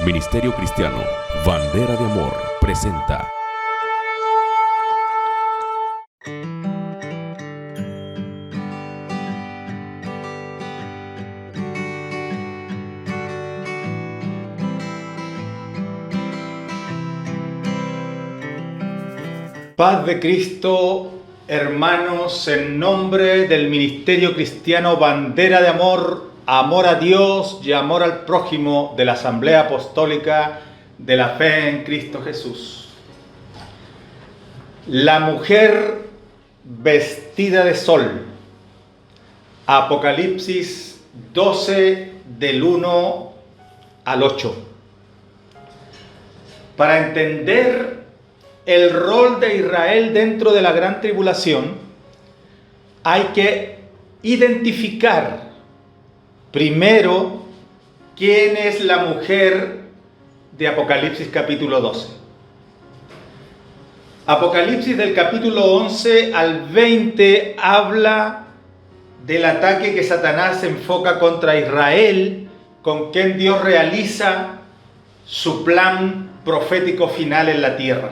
Ministerio Cristiano Bandera de Amor presenta Paz de Cristo, hermanos, en nombre del Ministerio Cristiano Bandera de Amor, amor a Dios y amor al prójimo de la Asamblea Apostólica de la Fe en Cristo Jesús. La mujer vestida de sol. Apocalipsis 12 del 1 al 8. Para entender el rol de Israel dentro de la gran tribulación, hay que identificar primero quién es la mujer de Apocalipsis capítulo 12. Apocalipsis del capítulo 11 al 20 habla del ataque que Satanás enfoca contra Israel, con quien Dios realiza su plan profético final en la tierra.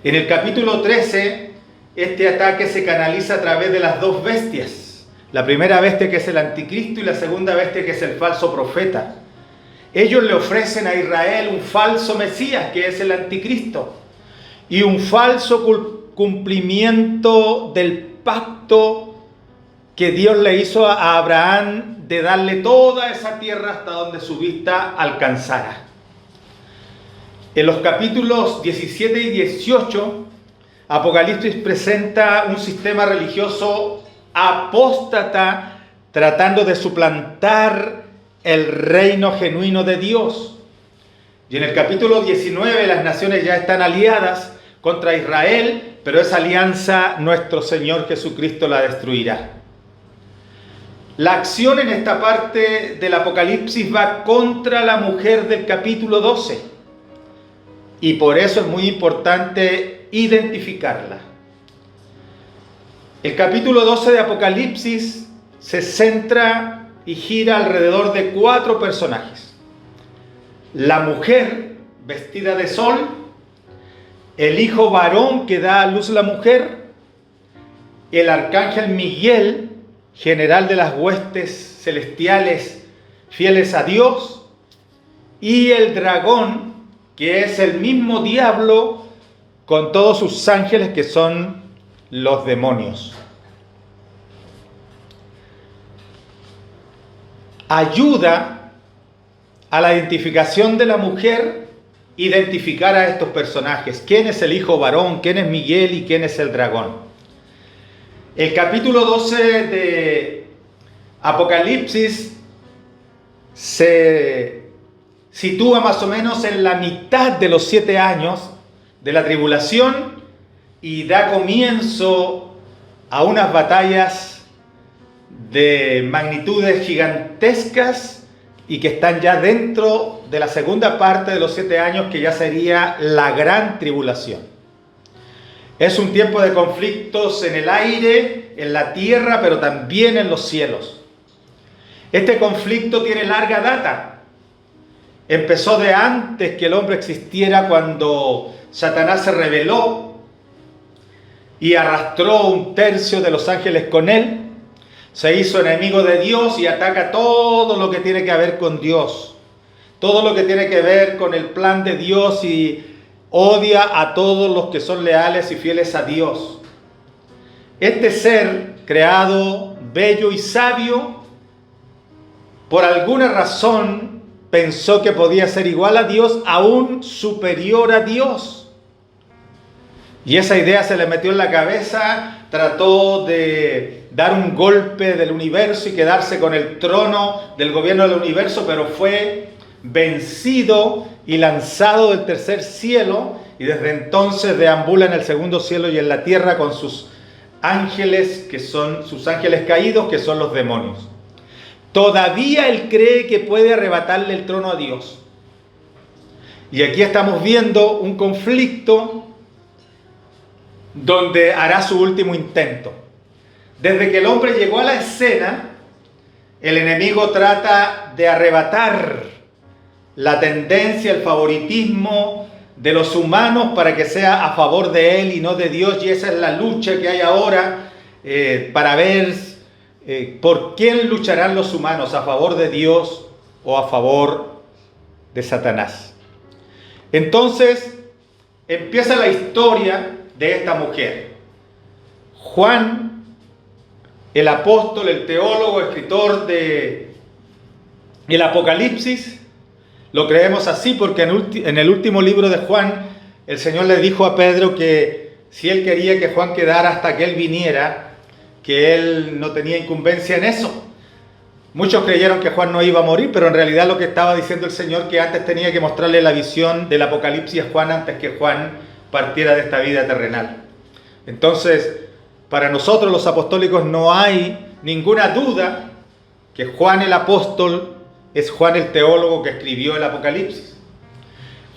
En el capítulo 13, este ataque se canaliza a través de las dos bestias. La primera bestia, que es el anticristo, y la segunda bestia, que es el falso profeta. Ellos le ofrecen a Israel un falso Mesías, que es el anticristo, y un falso cumplimiento del pacto que Dios le hizo a Abraham de darle toda esa tierra hasta donde su vista alcanzara. En los capítulos 17 y 18, Apocalipsis presenta un sistema religioso apóstata tratando de suplantar el reino genuino de Dios. Y en el capítulo 19 las naciones ya están aliadas contra Israel, pero esa alianza nuestro Señor Jesucristo la destruirá. La acción en esta parte del Apocalipsis va contra la mujer del capítulo 12. Y por eso es muy importante identificarla. El capítulo 12 de Apocalipsis se centra y gira alrededor de 4 personajes. La mujer vestida de sol, el hijo varón que da a luz la mujer, el arcángel Miguel, general de las huestes celestiales fieles a Dios, y el dragón, que es el mismo diablo con todos sus ángeles, que son los demonios. Ayuda a la identificación de la mujer, identificar a estos personajes. ¿Quién es el hijo varón? ¿Quién es Miguel? ¿Y quién es el dragón? El capítulo 12 de Apocalipsis se sitúa más o menos en la mitad de los 7 años de la tribulación y da comienzo a unas batallas de magnitudes gigantescas y que están ya dentro de la segunda parte de los 7 años, que ya sería la gran tribulación. Es un tiempo de conflictos en el aire, en la tierra, pero también en los cielos. Este conflicto tiene larga data. Empezó de antes que el hombre existiera, cuando Satanás se rebeló y arrastró 1/3 de los ángeles con él. Se hizo enemigo de Dios y ataca todo lo que tiene que ver con Dios. Todo lo que tiene que ver con el plan de Dios, y odia a todos los que son leales y fieles a Dios. Este ser creado, bello y sabio, por alguna razón pensó que podía ser igual a Dios, aún superior a Dios. Y esa idea se le metió en la cabeza, trató de dar un golpe del universo y quedarse con el trono del gobierno del universo, pero fue vencido y lanzado del tercer cielo, y desde entonces deambula en el segundo cielo y en la tierra con sus ángeles, que son sus ángeles caídos, que son los demonios. Todavía él cree que puede arrebatarle el trono a Dios. Y aquí estamos viendo un conflicto donde hará su último intento. Desde que el hombre llegó a la escena, el enemigo trata de arrebatar la tendencia, el favoritismo de los humanos para que sea a favor de Él y no de Dios, y esa es la lucha que hay ahora para ver por quién lucharán los humanos, a favor de Dios o a favor de Satanás. Entonces empieza la historia de esta mujer. Juan, el apóstol, el teólogo, escritor de el Apocalipsis, lo creemos así porque en el último libro de Juan, el Señor le dijo a Pedro que si él quería que Juan quedara hasta que él viniera, que él no tenía incumbencia en eso. Muchos creyeron que Juan no iba a morir, pero en realidad lo que estaba diciendo el Señor, que antes tenía que mostrarle la visión del Apocalipsis a Juan antes que Juan partiera de esta vida terrenal. Entonces, para nosotros los apostólicos no hay ninguna duda que Juan el apóstol es Juan el teólogo que escribió el Apocalipsis.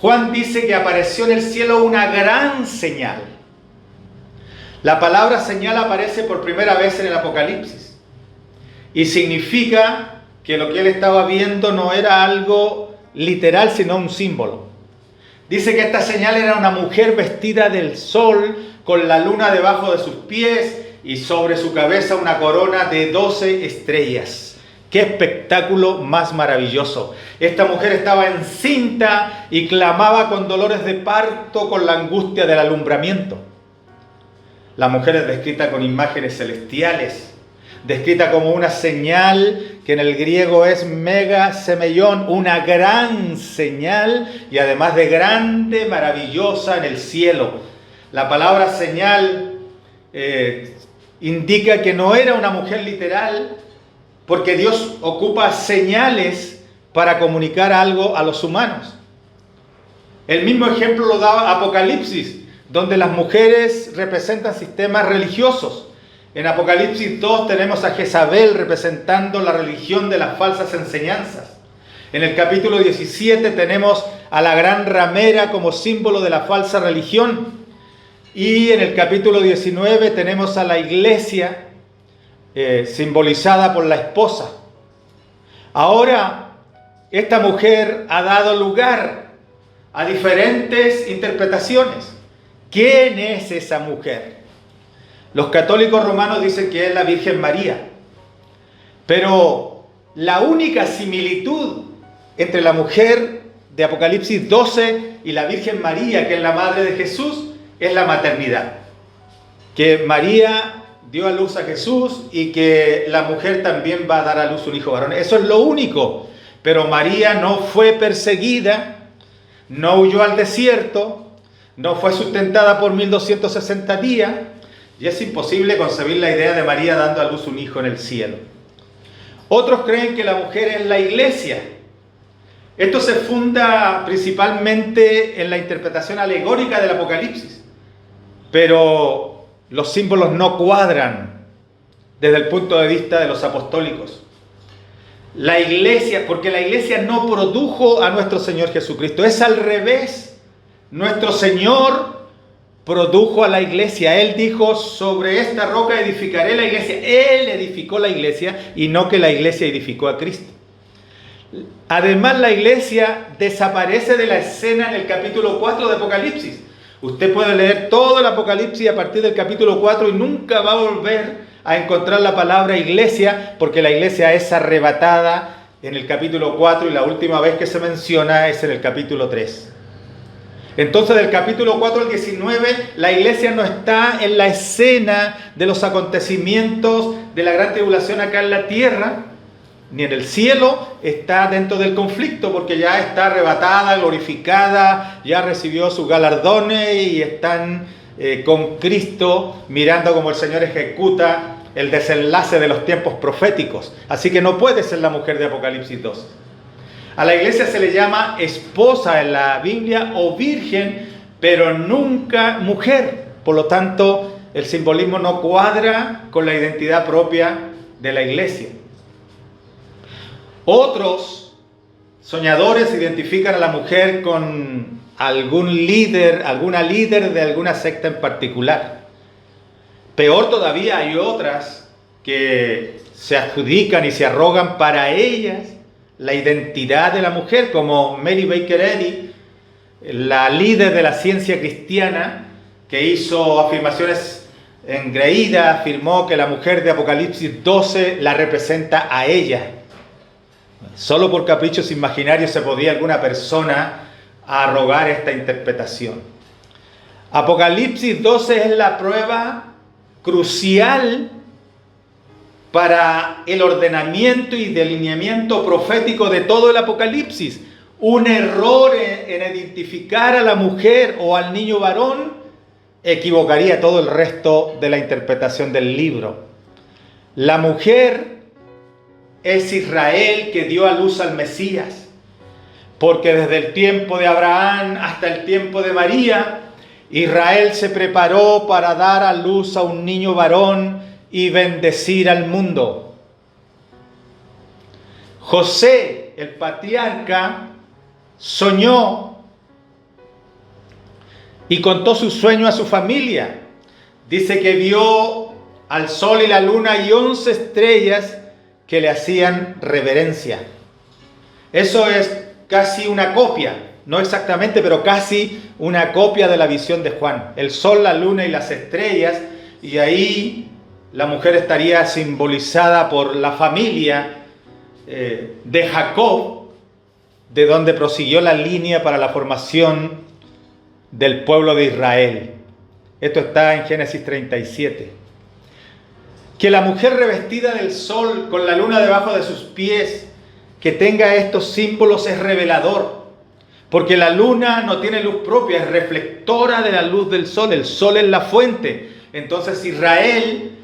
Juan dice que apareció en el cielo una gran señal. La palabra señal aparece por primera vez en el Apocalipsis y significa que lo que él estaba viendo no era algo literal, sino un símbolo. Dice que esta señal era una mujer vestida del sol, con la luna debajo de sus pies y sobre su cabeza una corona de 12 estrellas. ¡Qué espectáculo más maravilloso! Esta mujer estaba encinta y clamaba con dolores de parto, con la angustia del alumbramiento. La mujer es descrita con imágenes celestiales, descrita como una señal que en el griego es mega semeión, una gran señal y además de grande, maravillosa en el cielo. La palabra señal indica que no era una mujer literal, porque Dios ocupa señales para comunicar algo a los humanos. El mismo ejemplo lo da Apocalipsis, donde las mujeres representan sistemas religiosos. En Apocalipsis 2 tenemos a Jezabel representando la religión de las falsas enseñanzas. En el capítulo 17 tenemos a la gran ramera como símbolo de la falsa religión. Y en el capítulo 19 tenemos a la iglesia simbolizada por la esposa. Ahora, esta mujer ha dado lugar a diferentes interpretaciones. ¿Quién es esa mujer? Los católicos romanos dicen que es la Virgen María. Pero la única similitud entre la mujer de Apocalipsis 12 y la Virgen María, que es la madre de Jesús, es la maternidad. Que María dio a luz a Jesús y que la mujer también va a dar a luz un hijo varón. Eso es lo único. Pero María no fue perseguida, no huyó al desierto, no fue sustentada por 1260 días, y es imposible concebir la idea de María dando a luz un hijo en el cielo. Otros creen que la mujer es la iglesia. Esto se funda principalmente en la interpretación alegórica del Apocalipsis, pero los símbolos no cuadran desde el punto de vista de los apostólicos. La iglesia, porque la iglesia no produjo a nuestro Señor Jesucristo, es al revés. Nuestro Señor produjo a la iglesia. Él dijo, sobre esta roca edificaré la iglesia. Él edificó la iglesia y no que la iglesia edificó a Cristo. Además, la iglesia desaparece de la escena en el capítulo 4 de Apocalipsis. Usted puede leer todo el Apocalipsis a partir del capítulo 4 y nunca va a volver a encontrar la palabra iglesia, porque la iglesia es arrebatada en el capítulo 4 y la última vez que se menciona es en el capítulo 3. Entonces, del capítulo 4 al 19, la iglesia no está en la escena de los acontecimientos de la gran tribulación acá en la tierra, ni en el cielo. Está dentro del conflicto porque ya está arrebatada, glorificada, ya recibió sus galardones y están con Cristo mirando cómo el Señor ejecuta el desenlace de los tiempos proféticos. Así que no puede ser la mujer de Apocalipsis 2. A la iglesia se le llama esposa en la Biblia o virgen, pero nunca mujer. Por lo tanto, el simbolismo no cuadra con la identidad propia de la iglesia. Otros soñadores identifican a la mujer con algún líder, alguna líder de alguna secta en particular. Peor todavía, hay otras que se adjudican y se arrogan para ellas la identidad de la mujer, como Mary Baker Eddy, la líder de la ciencia cristiana, que hizo afirmaciones engreídas, afirmó que la mujer de Apocalipsis 12 la representa a ella. Solo por caprichos imaginarios se podía alguna persona arrogar esta interpretación. Apocalipsis 12 es la prueba crucial para el ordenamiento y delineamiento profético de todo el Apocalipsis. Un error en identificar a la mujer o al niño varón equivocaría todo el resto de la interpretación del libro. La mujer es Israel, que dio a luz al Mesías, porque desde el tiempo de Abraham hasta el tiempo de María, Israel se preparó para dar a luz a un niño varón y bendecir al mundo. José, el patriarca, soñó y contó su sueño a su familia. Dice que vio al sol y la luna y 11 estrellas que le hacían reverencia. Eso es casi una copia, no exactamente, pero casi una copia de la visión de Juan. El sol, la luna y las estrellas, y ahí la mujer estaría simbolizada por la familia de Jacob, de donde prosiguió la línea para la formación del pueblo de Israel. Esto está en Génesis 37. Que la mujer revestida del sol, con la luna debajo de sus pies, que tenga estos símbolos es revelador, porque la luna no tiene luz propia, es reflectora de la luz del sol. El sol es la fuente. Entonces Israel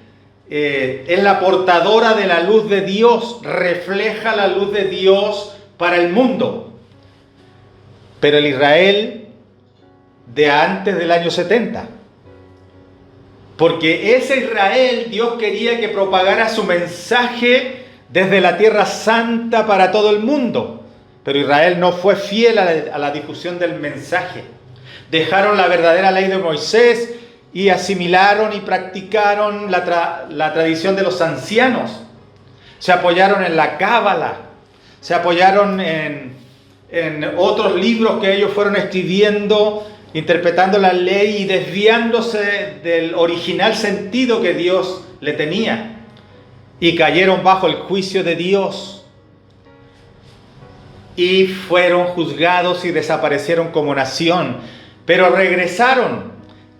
es la portadora de la luz de Dios, refleja la luz de Dios para el mundo. Pero el Israel de antes del año 70, porque ese Israel Dios quería que propagara su mensaje desde la Tierra Santa para todo el mundo, pero Israel no fue fiel a la difusión del mensaje. Dejaron la verdadera ley de Moisés y asimilaron y practicaron la tradición de los ancianos. Se apoyaron en la Cábala, se apoyaron en otros libros que ellos fueron escribiendo, interpretando la ley y desviándose del original sentido que Dios le tenía. Y cayeron bajo el juicio de Dios. Y fueron juzgados y desaparecieron como nación. Pero regresaron.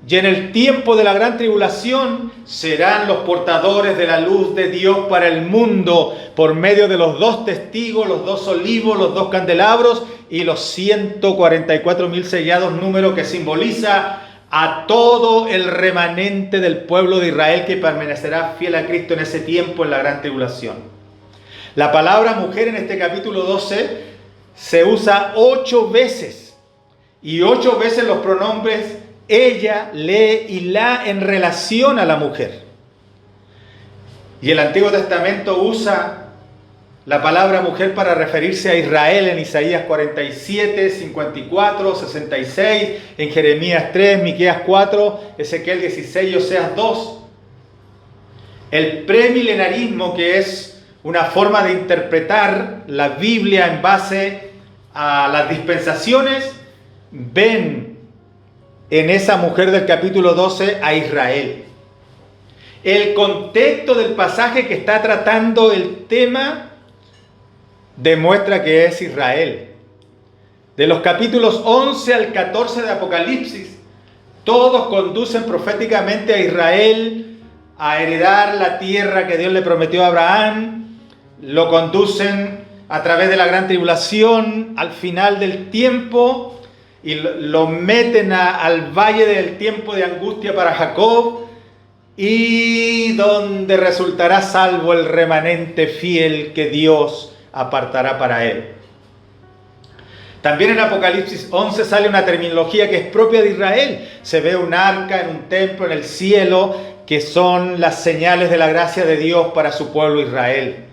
Y en el tiempo de la gran tribulación serán los portadores de la luz de Dios para el mundo, por medio de los 2 testigos, los 2 olivos, los 2 candelabros y los 144,000 sellados, número que simboliza a todo el remanente del pueblo de Israel que permanecerá fiel a Cristo en ese tiempo, en la gran tribulación. La palabra mujer en este capítulo 12 se usa 8 veces, y 8 veces los pronombres ella, le y la en relación a la mujer. Y el Antiguo Testamento usa la palabra mujer para referirse a Israel en Isaías 47, 54, 66, en Jeremías 3, Miqueas 4, Ezequiel 16 y Oseas 2. El premilenarismo, que es una forma de interpretar la Biblia en base a las dispensaciones, ven en esa mujer del capítulo 12 a Israel. El contexto del pasaje que está tratando el tema demuestra que es Israel. De los capítulos 11 al 14 de Apocalipsis, todos conducen proféticamente a Israel a heredar la tierra que Dios le prometió a Abraham. Lo conducen a través de la gran tribulación al final del tiempo y lo meten al valle del tiempo de angustia para Jacob, y donde resultará salvo el remanente fiel que Dios apartará para él. También en Apocalipsis 11 sale una terminología que es propia de Israel. Se ve un arca en un templo en el cielo, que son las señales de la gracia de Dios para su pueblo Israel.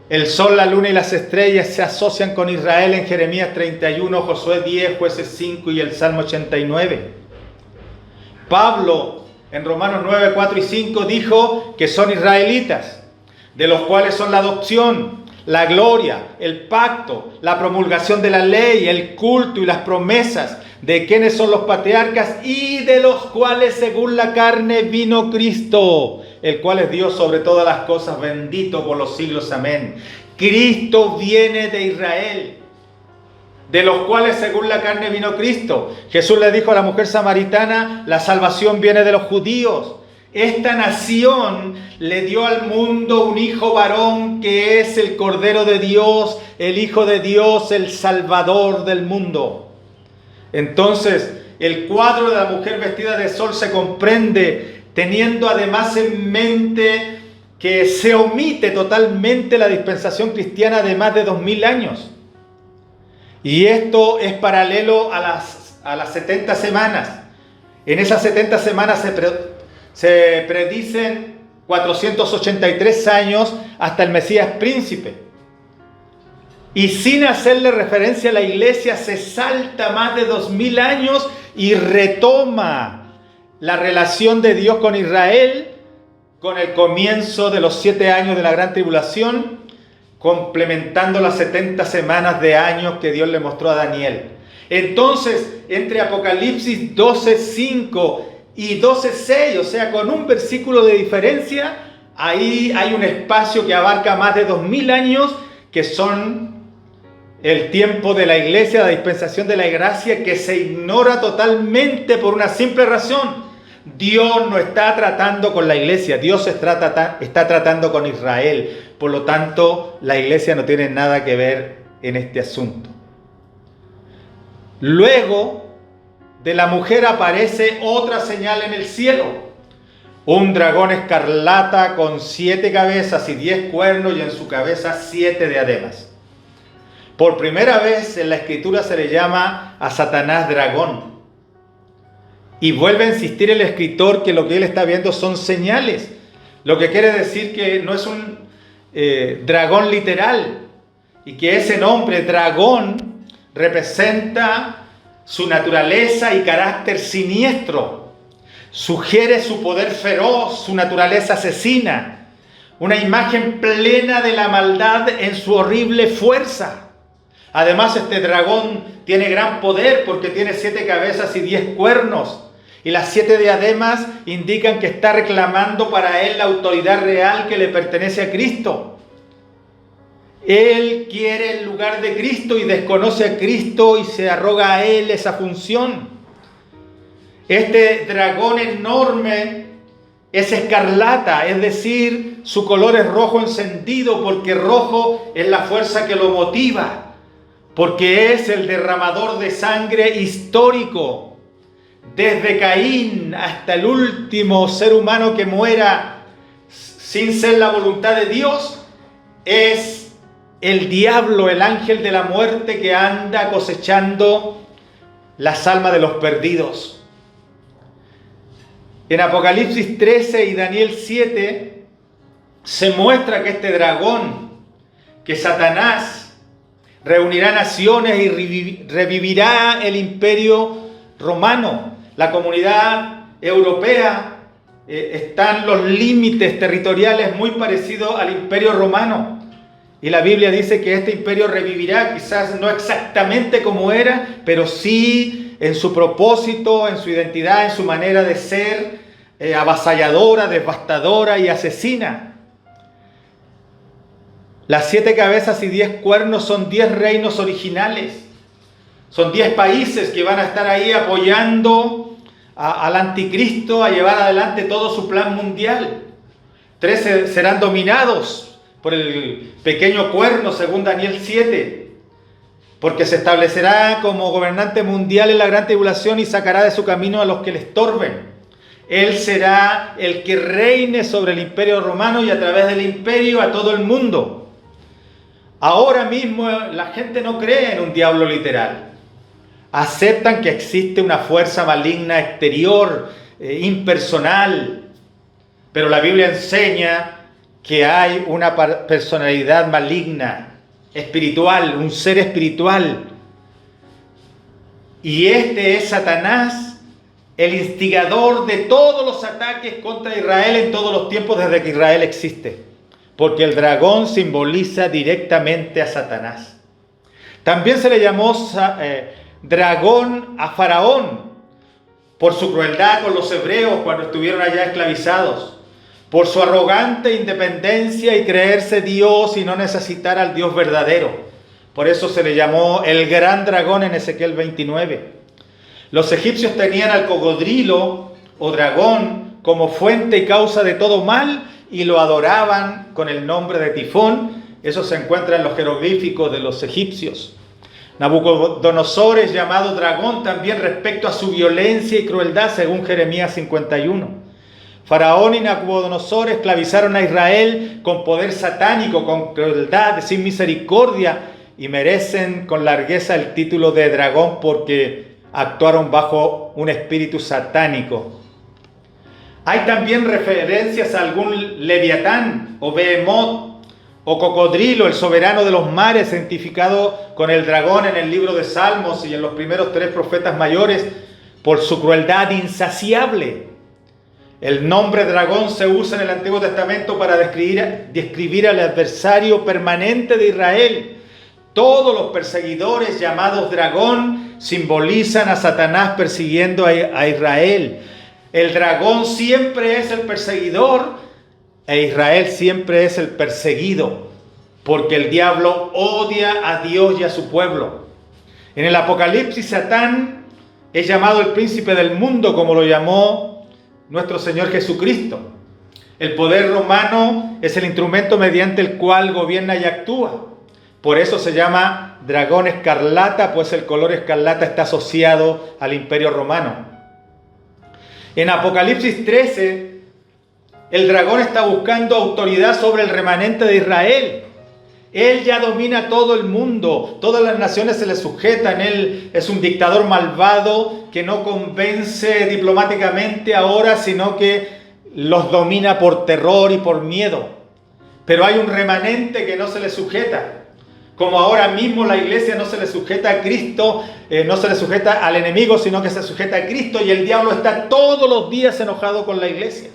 El sol, la luna y las estrellas se asocian con Israel en Jeremías 31, Josué 10, Jueces 5 y el Salmo 89. Pablo en Romanos 9, 4 y 5 dijo que son israelitas, de los cuales son la adopción, la gloria, el pacto, la promulgación de la ley, el culto y las promesas de quienes son los patriarcas y de los cuales según la carne vino Cristo, el cual es Dios sobre todas las cosas, bendito por los siglos. Amén. Cristo viene de Israel, de los cuales según la carne vino Cristo. Jesús le dijo a la mujer samaritana, la salvación viene de los judíos. Esta nación le dio al mundo un hijo varón que es el Cordero de Dios, el Hijo de Dios, el Salvador del mundo. Entonces, el cuadro de la mujer vestida de sol se comprende teniendo además en mente que se omite totalmente la dispensación cristiana de más de 2000 años. Y esto es paralelo a las 70 semanas. En esas 70 semanas se predicen 483 años hasta el Mesías príncipe. Y sin hacerle referencia a la iglesia, se salta más de 2000 años y retoma la relación de Dios con Israel con el comienzo de los 7 años de la gran tribulación, complementando las 70 semanas de años que Dios le mostró a Daniel. Entonces, entre Apocalipsis 12:5 y 12:6, o sea, con un versículo de diferencia, ahí hay un espacio que abarca más de 2000 años, que son el tiempo de la iglesia, la dispensación de la gracia, que se ignora totalmente por una simple razón. Dios no está tratando con la iglesia, Dios está tratando con Israel. Por lo tanto, la iglesia no tiene nada que ver en este asunto. Luego de la mujer aparece otra señal en el cielo. Un dragón escarlata con 7 cabezas y 10 cuernos y en su cabeza 7 diademas. Por primera vez en la Escritura se le llama a Satanás dragón. Y vuelve a insistir el escritor que lo que él está viendo son señales. Lo que quiere decir que no es un dragón literal. Y que ese nombre, dragón, representa su naturaleza y carácter siniestro. Sugiere su poder feroz, su naturaleza asesina. Una imagen plena de la maldad en su horrible fuerza. Además, este dragón tiene gran poder porque tiene 7 cabezas y 10 cuernos. Y las 7 diademas indican que está reclamando para él la autoridad real que le pertenece a Cristo. Él quiere el lugar de Cristo y desconoce a Cristo y se arroga a él esa función. Este dragón enorme es escarlata, es decir, su color es rojo encendido porque rojo es la fuerza que lo motiva, porque es el derramador de sangre histórico. Desde Caín hasta el último ser humano que muera sin ser la voluntad de Dios, es el diablo, el ángel de la muerte que anda cosechando las almas de los perdidos. En Apocalipsis 13 y Daniel 7 se muestra que este dragón, que Satanás, reunirá naciones y revivirá el imperio romano. La comunidad europea están los límites territoriales muy parecidos al imperio romano. Y la Biblia dice que este imperio revivirá, quizás no exactamente como era, pero sí en su propósito, en su identidad, en su manera de ser, avasalladora, devastadora y asesina. Las 7 cabezas y 10 cuernos son 10 reinos originales. Son 10 países que van a estar ahí apoyando al anticristo a llevar adelante todo su plan mundial. 13 serán dominados por el pequeño cuerno, según Daniel 7, porque se establecerá como gobernante mundial en la gran tribulación y sacará de su camino a los que le estorben. Él será el que reine sobre el imperio romano y a través del imperio a todo el mundo. Ahora mismo la gente no cree en un diablo literal. Aceptan que existe una fuerza maligna exterior, impersonal, pero la Biblia enseña que hay una personalidad maligna, espiritual, un ser espiritual. Y este es Satanás, el instigador de todos los ataques contra Israel en todos los tiempos desde que Israel existe. porque el dragón simboliza directamente a Satanás. También se le llamó dragón a Faraón, por su crueldad con los hebreos cuando estuvieron allá esclavizados, por su arrogante independencia y creerse Dios y no necesitar al Dios verdadero. Por eso se le llamó el gran dragón en Ezequiel 29. Los egipcios tenían al cocodrilo o dragón como fuente y causa de todo mal y lo adoraban con el nombre de Tifón. Eso se encuentra en los jeroglíficos de los egipcios. Nabucodonosor es llamado dragón también respecto a su violencia y crueldad, según Jeremías 51. Faraón y Nabucodonosor esclavizaron a Israel con poder satánico, con crueldad, sin misericordia, y merecen con largueza el título de dragón porque actuaron bajo un espíritu satánico. Hay también referencias a algún leviatán o behemoth o cocodrilo, el soberano de los mares, identificado con el dragón en el libro de Salmos y en los primeros 3 profetas mayores, por su crueldad insaciable. El nombre dragón se usa en el Antiguo Testamento para describir al adversario permanente de Israel. Todos los perseguidores llamados dragón simbolizan a Satanás persiguiendo a Israel. El dragón siempre es el perseguidor e Israel siempre es el perseguido, porque el diablo odia a Dios y a su pueblo. En el Apocalipsis, Satán es llamado el príncipe del mundo, como lo llamó nuestro Señor Jesucristo. El poder romano es el instrumento mediante el cual gobierna y actúa. Por eso se llama dragón escarlata, pues el color escarlata está asociado al imperio romano. En Apocalipsis 13, el dragón está buscando autoridad sobre el remanente de Israel. Él ya domina todo el mundo, todas las naciones se le sujetan. Él es un dictador malvado que no convence diplomáticamente ahora, sino que los domina por terror y por miedo. Pero hay un remanente que no se le sujeta. Como ahora mismo la iglesia no se le sujeta a Cristo, no se le sujeta al enemigo, sino que se sujeta a Cristo, y el diablo está todos los días enojado con la iglesia.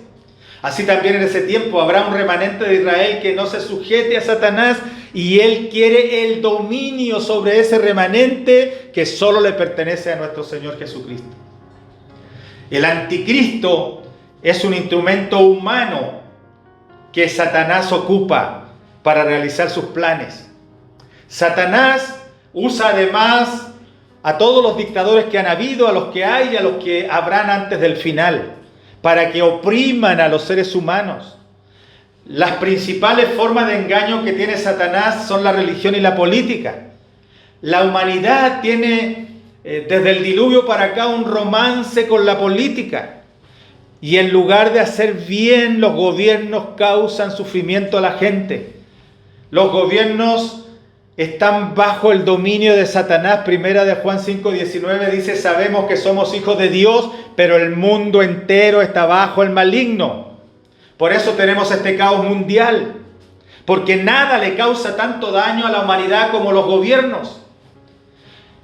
Así también en ese tiempo habrá un remanente de Israel que no se sujete a Satanás, y él quiere el dominio sobre ese remanente que solo le pertenece a nuestro Señor Jesucristo. El anticristo es un instrumento humano que Satanás ocupa para realizar sus planes. Satanás usa además a todos los dictadores que han habido, a los que hay y a los que habrán antes del final, para que opriman a los seres humanos. Las principales formas de engaño que tiene Satanás son la religión y la política. La humanidad tiene desde el diluvio para acá un romance con la política. Y en lugar de hacer bien, los gobiernos causan sufrimiento a la gente. Los gobiernos están bajo el dominio de Satanás. Primera de Juan 5:19 dice: sabemos que somos hijos de Dios, pero el mundo entero está bajo el maligno. Por eso tenemos este caos mundial, porque nada le causa tanto daño a la humanidad como los gobiernos.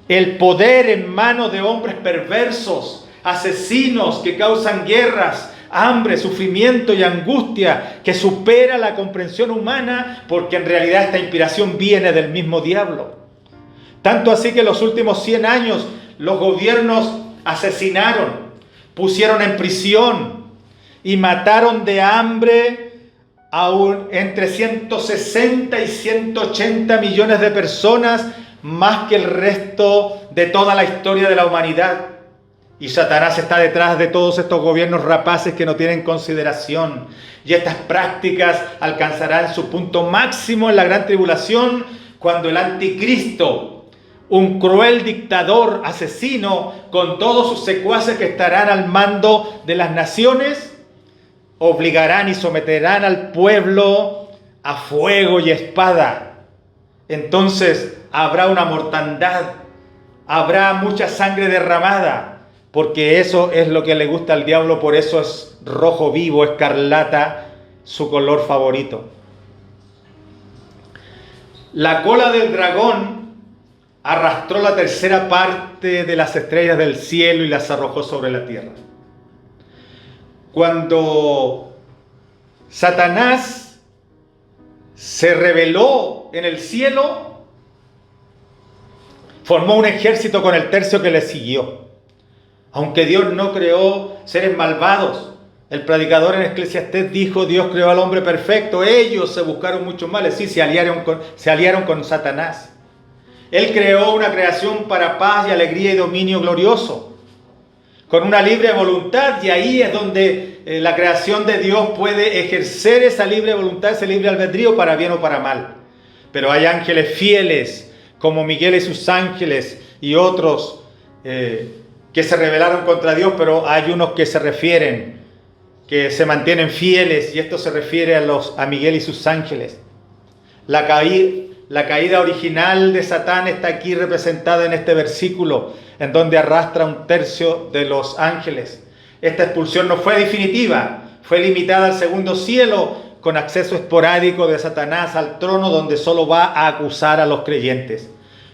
El poder en manos de hombres perversos, asesinos que causan guerras, hambre, sufrimiento y angustia que supera la comprensión humana, porque en realidad esta inspiración viene del mismo diablo. Tanto así que en los últimos 100 años los gobiernos asesinaron, pusieron en prisión y mataron de hambre entre 160 y 180 millones de personas, más que el resto de toda la historia de la humanidad. Y Satanás está detrás de todos estos gobiernos rapaces que no tienen consideración. Y estas prácticas alcanzarán su punto máximo en la gran tribulación, cuando el anticristo, un cruel dictador asesino, con todos sus secuaces que estarán al mando de las naciones, obligarán y someterán al pueblo a fuego y espada. Entonces habrá una mortandad, habrá mucha sangre derramada, porque eso es lo que le gusta al diablo. Por eso es rojo vivo, escarlata, su color favorito. La cola del dragón arrastró la tercera parte de las estrellas del cielo y las arrojó sobre la tierra. Cuando Satanás se rebeló en el cielo, formó un ejército con el tercio que le siguió. Aunque Dios no creó seres malvados, el predicador en Eclesiastés dijo: Dios creó al hombre perfecto. Ellos se buscaron muchos males, sí, se aliaron con Satanás. Él creó una creación para paz y alegría y dominio glorioso, con una libre voluntad, y ahí es donde la creación de Dios puede ejercer esa libre voluntad, ese libre albedrío para bien o para mal. Pero hay ángeles fieles, como Miguel y sus ángeles, y otros que se rebelaron contra Dios, pero hay unos que se mantienen fieles, y esto se refiere a Miguel y sus ángeles. La caída original de Satán está aquí representada en este versículo, en donde arrastra un tercio de los ángeles. Esta expulsión no fue definitiva, fue limitada al segundo cielo, con acceso esporádico de Satanás al trono, donde solo va a acusar a los creyentes.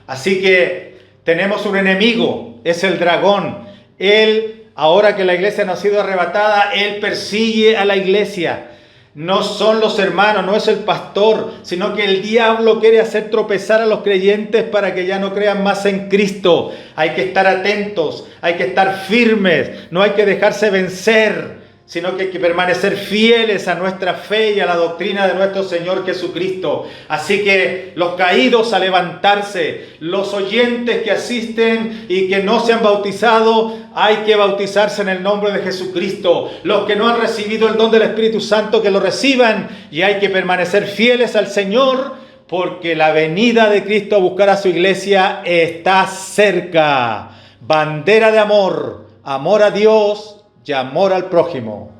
Así que tenemos un enemigo, es el dragón. Él, ahora que la iglesia no ha sido arrebatada, él persigue a la iglesia. No son los hermanos, no es el pastor, sino que el diablo quiere hacer tropezar a los creyentes para que ya no crean más en Cristo. Hay que estar atentos, hay que estar firmes, no hay que dejarse vencer, sino que hay que permanecer fieles a nuestra fe y a la doctrina de nuestro Señor Jesucristo. Así que los caídos a levantarse, los oyentes que asisten y que no se han bautizado, hay que bautizarse en el nombre de Jesucristo. Los que no han recibido el don del Espíritu Santo, que lo reciban, y hay que permanecer fieles al Señor, porque la venida de Cristo a buscar a su iglesia está cerca. Bandera de amor, amor a Dios y amor al prójimo.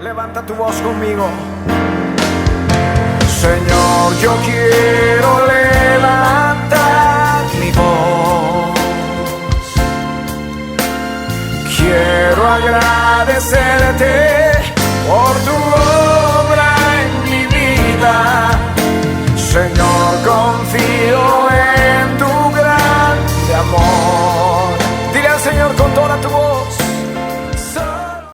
Levanta tu voz conmigo. Señor, yo quiero levantar mi voz. Quiero agradecerte por tu voz.